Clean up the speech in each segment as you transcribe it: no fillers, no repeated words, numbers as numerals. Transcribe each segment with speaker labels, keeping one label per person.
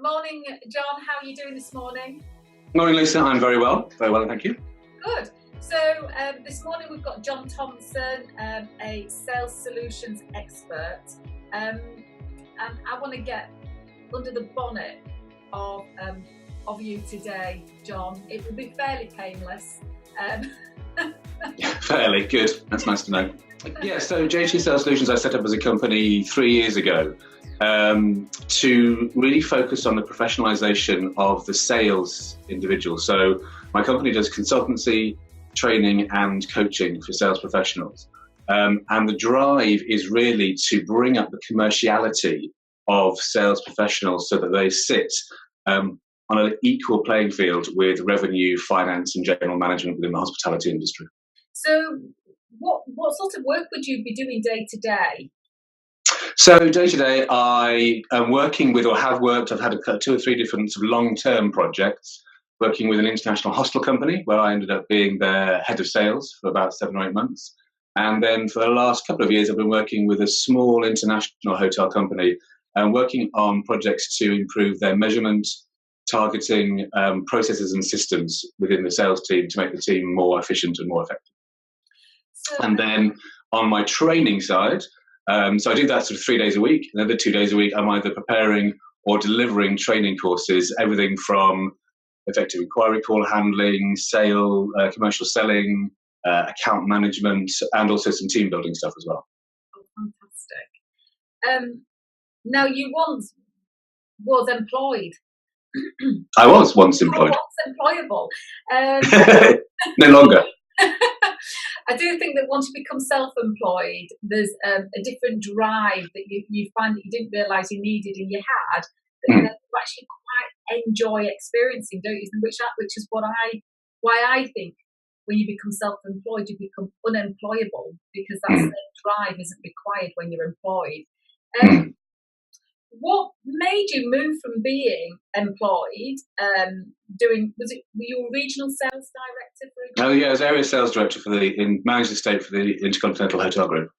Speaker 1: Morning, John. How are you doing this morning?
Speaker 2: Morning, Lisa. I'm very well, thank you.
Speaker 1: Good. So this morning we've got John Thompson, a sales solutions expert, and I want to get under the bonnet of you today, John. It will be fairly painless.
Speaker 2: Fairly good. That's nice to know. Yeah. So JT Sales Solutions, I set up as a company 3 years ago. To really focus on the professionalization of the sales individual. So my company does consultancy, training and coaching for sales professionals. And the drive is really to bring up the commerciality of sales professionals so that they sit on an equal playing field with revenue, finance and general management within the hospitality industry.
Speaker 1: So what sort of work would you be doing day to day?
Speaker 2: So day to day, I am working with, or have worked, I've had 2 or 3 different sort of long-term projects, working with an international hostel company where I ended up being their head of sales for about 7 or 8 months. And then for the last couple of years, I've been working with a small international hotel company and working on projects to improve their measurement, targeting processes and systems within the sales team to make the team more efficient and more effective. And then on my training side, so I do that sort of 3 days a week. And the other 2 days a week, I'm either preparing or delivering training courses, everything from effective inquiry call handling, commercial selling, account management, and also some team building stuff as well.
Speaker 1: Oh, fantastic. Now, you once was employed.
Speaker 2: I was once employed.
Speaker 1: Employable.
Speaker 2: No longer.
Speaker 1: I do think that once you become self-employed, there's a different drive that you find that you didn't realise you needed and you had, that you actually quite enjoy experiencing, don't you? Which is why I think when you become self-employed, you become unemployable, because that same drive isn't required when you're employed. What made you move from being employed, were you a regional sales director?
Speaker 2: Oh yeah, I was area sales director managed estate for the Intercontinental Hotel Group.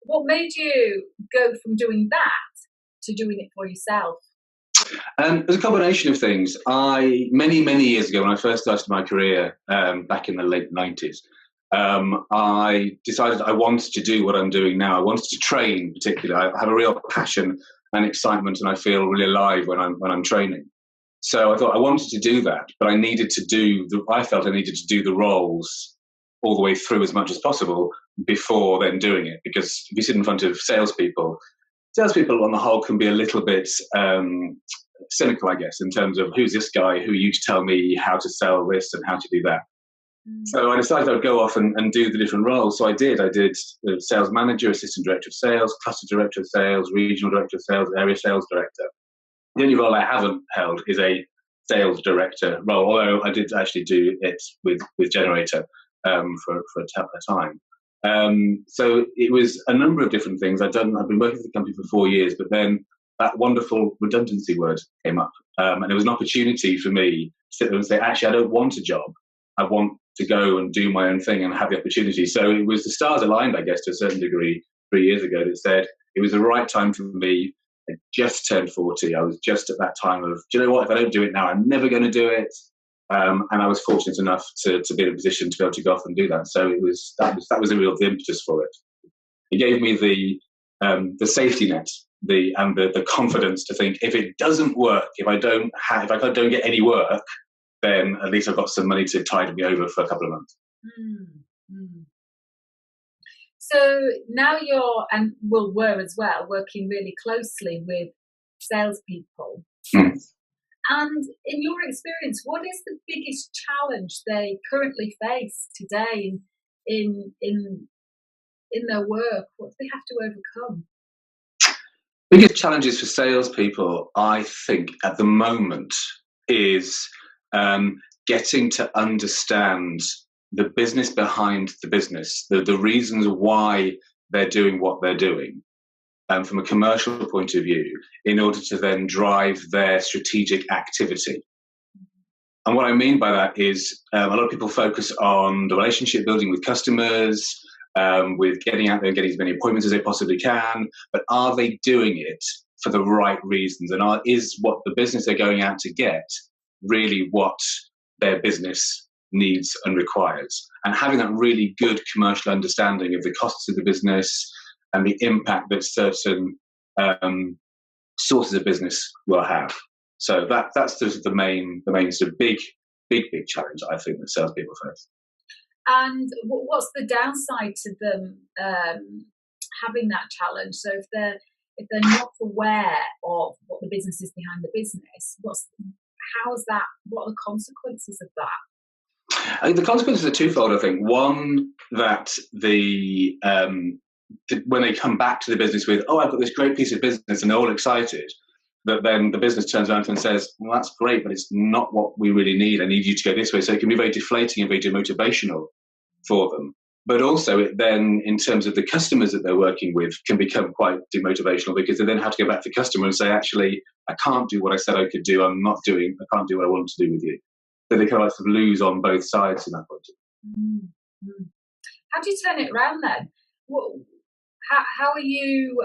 Speaker 1: What made you go from doing that to doing it for yourself?
Speaker 2: There's a combination of things. Many years ago, when I first started my career, back in the late 90s, I decided I wanted to do what I'm doing now. I wanted to train, particularly. I have a real passion and excitement, and I feel really alive when I'm training. So I thought I wanted to do that, but I felt I needed to do the roles all the way through as much as possible before then doing it. Because if you sit in front of salespeople on the whole can be a little bit cynical, I guess, in terms of who's this guy, who are you to tell me how to sell this and how to do that. So I decided I would go off and do the different roles. So I did sales manager, assistant director of sales, cluster director of sales, regional director of sales, area sales director. The only role I haven't held is a sales director role, although I did actually do it with Generator for a time. So it was a number of different things. I've been working for the company for 4 years, but then that wonderful redundancy word came up. And there was an opportunity for me to sit there and say, actually, I don't want a job. I want to go and do my own thing and have the opportunity. So it was the stars aligned, I guess, to a certain degree 3 years ago that said it was the right time for me. I just turned 40. I was just at that time of, do you know what? If I don't do it now, I'm never going to do it. And I was fortunate enough to be in a position to be able to go off and do that. So that was the impetus for it. It gave me the safety net, the confidence to think, if it doesn't work, if I don't get any work, then at least I've got some money to tide me over for a couple of months.
Speaker 1: So now were as well, working really closely with salespeople. And in your experience, what is the biggest challenge they currently face today in their work? What do they have to overcome?
Speaker 2: Biggest challenges for salespeople, I think, at the moment is getting to understand the business behind the business, the reasons why they're doing what they're doing, from a commercial point of view, in order to then drive their strategic activity. And what I mean by that is a lot of people focus on the relationship building with customers, with getting out there and getting as many appointments as they possibly can, but are they doing it for the right reasons, and is what the business they're going out to get really what their business needs and requires, and having that really good commercial understanding of the costs of the business and the impact that certain sources of business will have. So that's the main sort of big challenge I think that salespeople face.
Speaker 1: And what's the downside to them having that challenge? So if they're not aware of what the business is behind the business, what are the consequences of that?
Speaker 2: I think the consequences are twofold. I think one, that when they come back to the business with, I've got this great piece of business, and they're all excited, that then the business turns around and says, well, that's great, but it's not what we really need. I need you to go this way. So it can be very deflating and very demotivational for them. But also it then, in terms of the customers that they're working with, can become quite demotivational, because they then have to go back to the customer and say, actually, I can't do what I said I could do. I can't do what I want to do with you. So they kind of sort of lose on both sides in that point.
Speaker 1: Mm-hmm. How do you turn it around then? How are you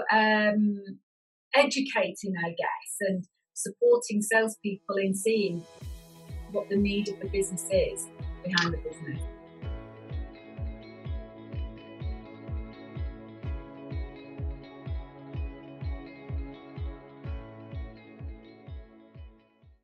Speaker 1: educating, I guess, and supporting salespeople in seeing what the need of the business is behind the business?